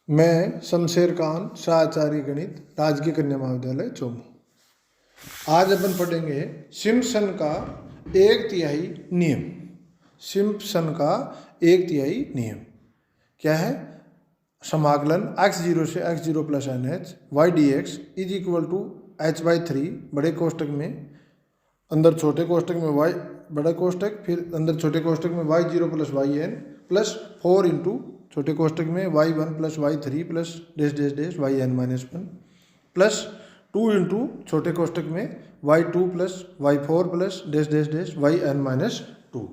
मैं शमशेर खान शाहचारी गणित राजकीय कन्या महाविद्यालय चोमू। आज अपन पढ़ेंगे सिम्पसन का एक तिहाई नियम। सिम्पसन का एक तिहाई नियम क्या है? समाकलन x0 से x0 plus N H Y D x is equal to h/3 बड़े कोष्टक में अंदर छोटे कोष्टक में y बड़ा कोष्टक फिर अंदर छोटे कोष्टक में y0 plus Y n plus 4 into छोटे कोष्टक में y1 plus y3 plus dash dash dash Y N minus 1 plus 2 into छोटे कोष्टक में y2 plus y4 plus dash dash dash Y N minus 2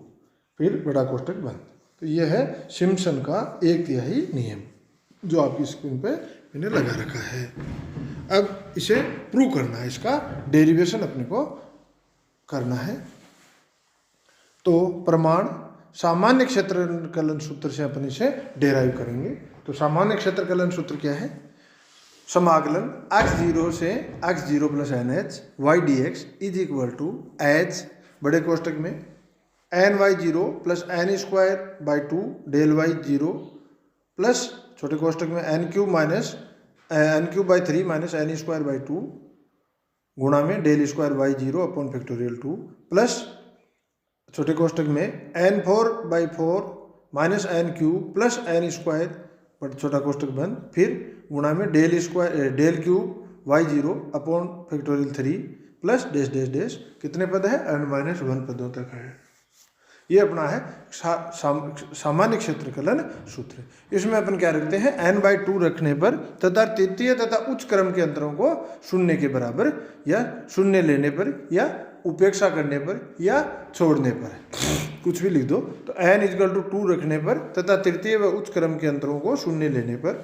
फिर बड़ा कोष्टक बंद। तो यह है सिम्पसन का एक तिहाई नियम जो आपकी स्क्रीन पे मैंने लगा रखा है। अब इसे प्रूव करना है, इसका डेरिवेशन अपने को करना है। तो प्रमाण सामान्य क्षेत्रकलन सूत्र से अपन इसे डेराइव करेंगे। तो सामान्य क्षेत्रकलन सूत्र क्या है? समाकलन x0 से x0 plus N H Y D x is equal to h बड़े कोष्टक में n y zero plus n square by 2 del y zero plus छोटे कोष्टक में n cube by 3 minus n square by 2 गुणा में del square y zero upon factorial 2 plus छोटे कोष्टक में n4 by 4 minus n cube plus n square but छोटा कोष्टक बंद फिर गुणा में del cube y zero upon factorial 3 plus dash dash dash कितने पद है? n-1 पदों तक है। ये अपना है सामान्य क्षेत्रकलन सूत्र। इसमें अपन क्या रखते हैं? n/2 रखने पर तथा तृतीय तथा उच्च क्रम के अंतरों को शून्य के बराबर या शून्य लेने पर या उपेक्षा करने पर या छोड़ने पर कुछ भी लिख दो। तो n=2 रखने पर तथा तृतीय व उच्च क्रम के अंतरों को शून्य लेने पर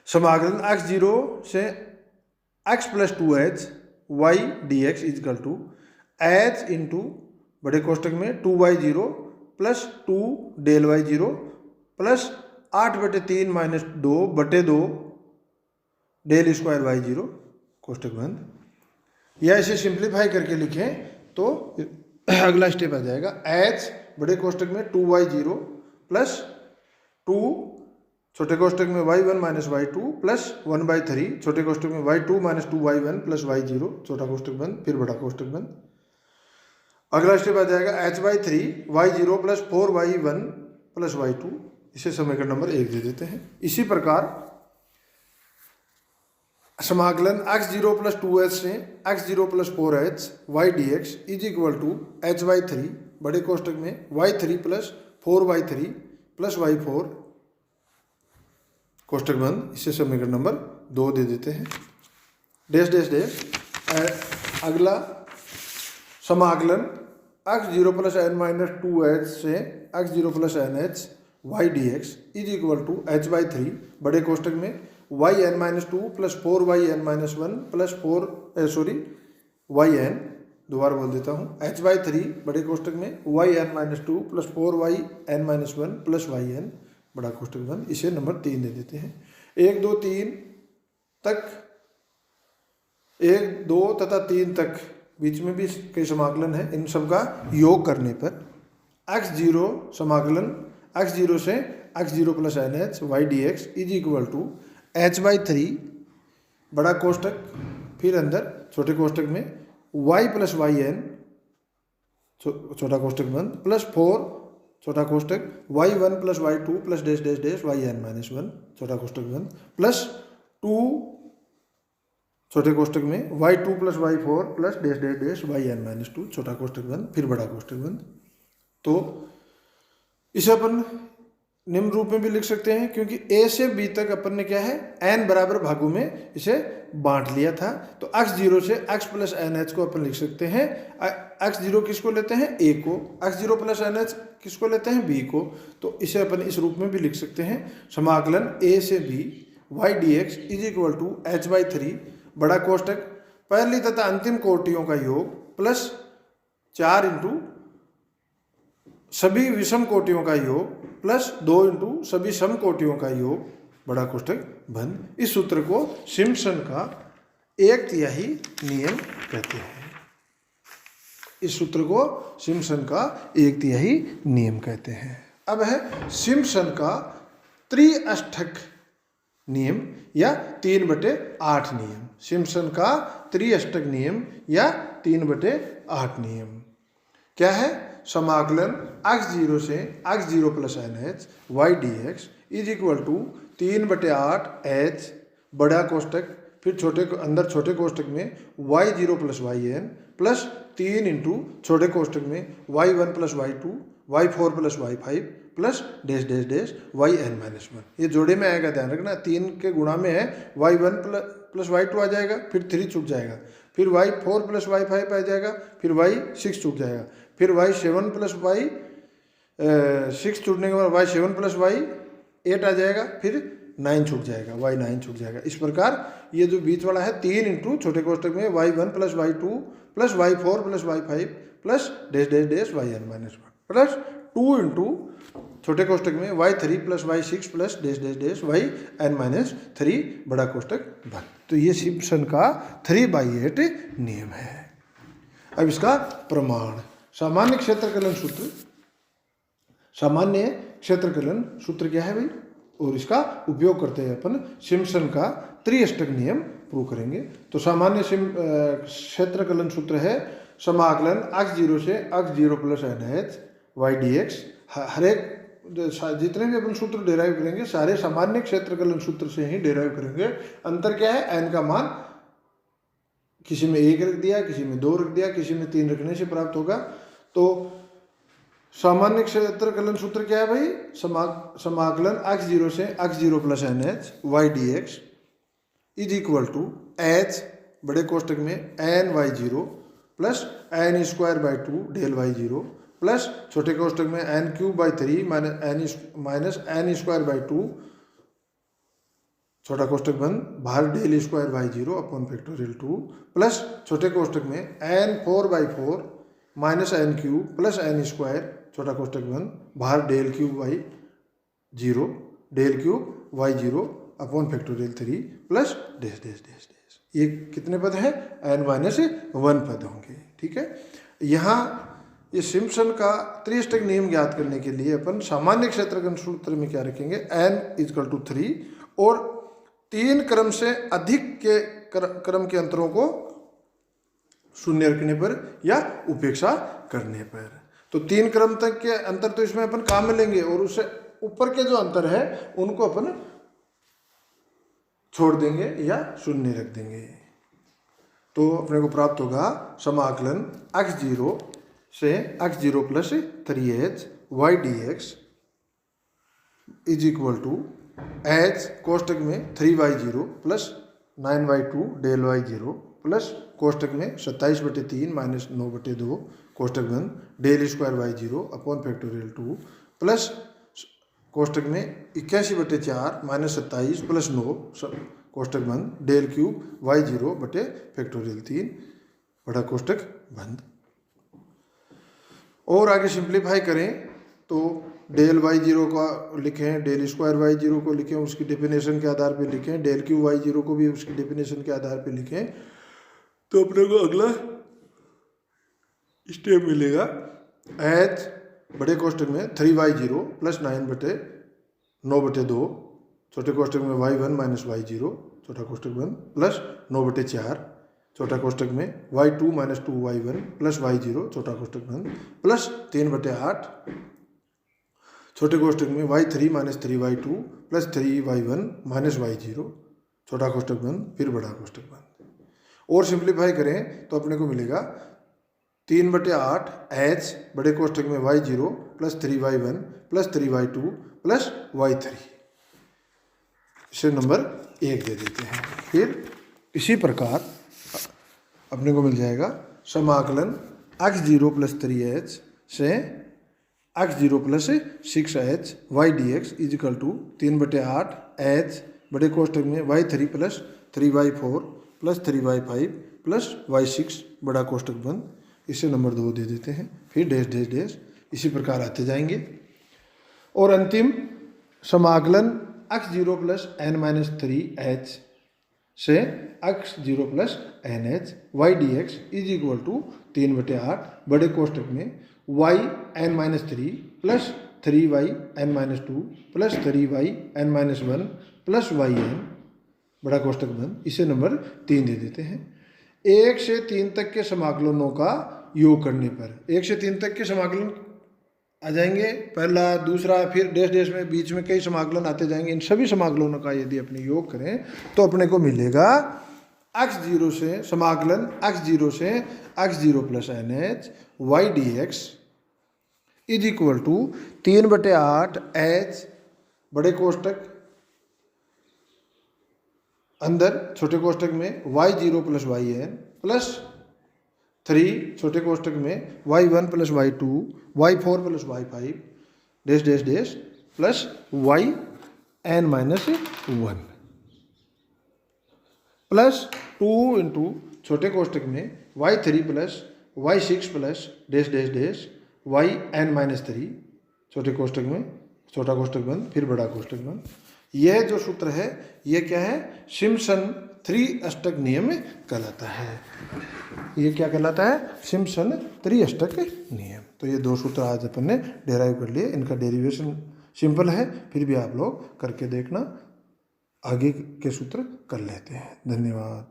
समाकलन x0 से x plus 2h y D x is equal to h into बड़े कोष्टक में 2y0 plus 2 del y0 plus 8/3 minus 2/2 del square y0 कोष्टक बंद। या इसे सिंप्लीफाई करके लिखें तो अगला स्टेप आ जाएगा h बड़े कोष्टक में 2y0 प्लस 2 छोटे कोष्टक में y1 माइनस y2 प्लस 1/3 छोटे कोष्टक में y2 minus 2y1 plus y0 छोटा कोष्टक बंद फिर बड़ा कोष्टक बंद। अगला स्टेप आ जाएगा h/3 y0 plus 4y1 plus y2 इसे समीकरण नंबर 1 दे देते हैं। इसी प्रकार समाकलन x0 प्लस 2h से x0 plus 4h y D x is equal to h/3 बड़े कोष्टक में y3 plus 4y3 plus y4 कोष्टक बंद इसे समीकरण नंबर 2 दे देते हैं। डैश डैश डैश अगला समाकलन x0 plus n minus 2h से x0 plus N H Y D x is equal to h/3 बड़े कोष्टक में yn minus 2 plus 4yn minus 1 plus yn दोबारा बोल देता हूँ h/3 बड़े कोष्टक में yn minus 2 plus 4yn minus 1 plus yn बड़ा कोष्टक बंद इसे नंबर 3 दे देते हैं। 1 2 3 तक 1 2 तथा 3 तक बीच में भी कई समाकलन है, इन सब का योग करने पर x0 समाकलन x0 से x0 plus N H Y D x is equal to h/3 बड़ा कोष्टक फिर अंदर छोटे कोष्टक में y प्लस वाई एन छोटा कोष्टक बंद प्लस 4 छोटा कोष्टक y1 plus y2 plus dash dash dash Y N minus 1 छोटा कोष्टक बंद प्लस 2 छोटे कोष्टक में y2 plus y4 plus dash dash dash Y N minus 2 छोटा कोष्टक बंद फिर बड़ा कोष्टक बंद। तो इसे अपन निम्न रूप में भी लिख सकते हैं क्योंकि a से b तक अपन ने क्या है n बराबर भागों में इसे बांट लिया था। तो x0 से x प्लस एन एच को अपन लिख सकते हैं। x0 किसको लेते हैं? a को। x0 प्लस एन एच किसको लेते हैं? b को। तो इसे अपन इस रूप में भी लिख सकते हैं समाकलन a से b Y D x is equal to h/3 बड़ा कोष्टक पहली तथा अंतिम कोटियों का योग प्लस 4 इंटू सभी विषम कोटियों का योग प्लस 2 इंटू सभी सम कोटियों का योग बड़ा कोष्टक बंद। इस सूत्र को सिम्पसन का एक तिहाई नियम कहते हैं। इस सूत्र को सिम्पसन का एक तिहाई नियम कहते हैं। अब है सिम्पसन का त्रिअष्टक नियम या 3/8 नियम, सिम्पसन का त्रिअष्टक नियम या 3/8 नियम क्या है? समाकलन x0 से x0 plus NH y dx is equal to 3/8 बड़ा कोष्टक, फिर अंदर छोटे कोष्टक में y0 plus yn plus 3 into छोटे कोष्टक में y1 plus y2 y4 plus y5 plus dash dash dash yn-1। ये जोड़े में आएगा, ध्यान रखना, 3 के गुणा में है, y1 प्लस y2 आ जाएगा, फिर 3 छूट जाएगा, फिर y4 प्लस y5 आ जाएगा, फिर y6 छूट जाएगा, फिर y7 प्लस y6 छूटने के बाद y7 प्लस y8 आ जाएगा, फिर 9 छूट जाएगा, y9 छूट जाएगा। इस प्रकार ये जो बीच वाला है 3 इंटू छोटे कोष्टक में y1 plus y2 plus y4 plus y5 plus dash dash dash yn-1 plus 2 into छोटे कोष्टक में y3 plus y6 plus dash dash dash yn-3 बड़ा कोष्टक बंद। तो ये सिम्पसन का 3/8 नियम है। अब इसका प्रमाण, सामान्य क्षेत्रकलन सूत्र। सामान्य क्षेत्रकलन सूत्र क्या है भाई? और इसका उपयोग करते हैं अपन सिम्पसन का त्रिअष्टक नियम प्रूव करेंगे। तो सामान्य क्षेत्रकलन सूत्र है समाकलन x0 से x0 plus NH y dx। हर एक जितने भी अपन सूत्र डेराइव करेंगे सारे सामान्य क्षेत्रकलन सूत्र से ही डेराइव करेंगे। अंतर क्या है? n का मान किसी में 1 रख दिया, किसी में 2 रख दिया, किसी में 3 रखने से प्राप्त होगा। तो सामान्य क्षेत्रकलन सूत्र क्या है भाई? समाकलन x0 से x0 plus NH y dx is equal to h बड़े कोष्टक में ny0 plus n²/2 del y0 plus छोटे कोष्टक में n³/3 माइनस n²/2 छोटा कोष्टक बंद बाहर del square y0 upon factorial 2 plus छोटे कोष्टक में n4/4 minus n³ plus n² छोटा कोष्टक बंद बाहर del³ y0 upon factorial 3 plus dash dash dash dash. ये कितने पद हैं? n-1 पद होंगे। ठीक है, यहाँ ये सिम्पसन का त्रिअष्टक नियम ज्ञात करने के लिए अपन सामान्य क्षेत्रकलन सूत्र में क्या रखेंगे? n = 3 और 3 क्रम से अधिक के क्रम के अंतरों को शून्य रखने पर या उपेक्षा करने पर। तो 3 क्रम तक के अंतर तो इसमें अपन काम में लेंगे और उससे ऊपर के जो अंतर है उनको अपन छोड़ देंगे या शून्य रख देंगे। तो अपने को प्राप्त होगा समाकलन x0 से x0 plus 3h y dx is equal to h कोष्टक में 3y0 plus 9y2 del y0 plus कोष्टक में 27/3 माइनस 9/2 कोष्टक बंद del square y0 upon factorial 2 plus कोष्टक में 81/4 माइनस 27 प्लस 9 कोष्टक बंद del³ y0 बटे फैक्टोरियल 3 बड़ा कोष्टक बंद। और आगे सिंप्लीफाई करें तो डेल y0 का लिखें, डेल स्क्वायर y0 को लिखें उसकी डेफिनेशन के आधार पे लिखें, del³ y0 को भी उसकी डेफिनेशन के आधार पे लिखें, तो अपने को अगला स्टेप मिलेगा h बड़े कोष्टक में 3y0 प्लस 9/2 छोटे कोष्टक में y1 माइनस y0 छोटा कोष्टक बंद प्लस 9/4 छोटा कोष्टक में y2 minus 2y1 plus y0 छोटा कोष्टक बंद प्लस 3/8 छोटे कोष्टक में y3 minus 3y2 plus 3y1 minus y0 छोटा कोष्टक बंद फिर बड़ा कोष्टक बंद। और सिंप्लीफाई करें तो अपने को मिलेगा 3/8 h बड़े कोष्टक में y0 plus 3y1 plus 3y2 plus y3। इसे नंबर 1 दे देते हैं। फिर इसी प्रकार अपने को मिल जाएगा समाकलन x0 प्लस 3h से x0 plus 6h y dx is equal to 3/8 h बड़े कोष्टक में y3 plus 3y4 plus 3y5 plus y6 बड़ा कोष्टक बंद। इसे नंबर 2 दे देते हैं। फिर डैश डैश डैश इसी प्रकार आते जाएंगे। और अंतिम समाकलन x0 प्लस n-3h से x0 plus nh y dx is equal to 3/8 बड़े कोष्टक में yn-3 plus 3yn-2 plus 3yn-1 plus Y N बड़ा कोष्टक बंद, इसे नंबर 3 दे देते हैं। 1 से 3 तक के समाकलनों का योग करने पर 1 से 3 तक के समाकलन आ जाएंगे, पहला दूसरा, फिर डैश डैश में बीच में कई समाकलन आते जाएंगे। इन सभी समाकलनों का यदि अपने योग करें तो अपने को मिलेगा x0 से समाकलन x0 से x0 plus N H Y D x is equal to 3/8 H बड़े कोष्टक अंदर छोटे कोष्टक में y0 plus Y n plus 3 छोटे कोष्टक में y1 plus y2 y4 plus y5 dash dash dash plus yn minus 1 plus 2 into छोटे कोष्टक में y3 plus y6 plus dash dash dash yn minus 3 छोटे कोष्टक में छोटा कोष्टक बंद फिर बड़ा कोष्टक बंद। यह जो सूत्र है यह क्या है, सिम्पसन 3 अष्टक नियम कहलाता है। ये क्या कहलाता है, सिम्पसन 3 अष्टक नियम। तो ये 2 सूत्र आज अपन ने डेराइव कर लिए, इनका डेरिवेशन सिंपल है, फिर भी आप लोग करके देखना, आगे के सूत्र कर लेते हैं। धन्यवाद।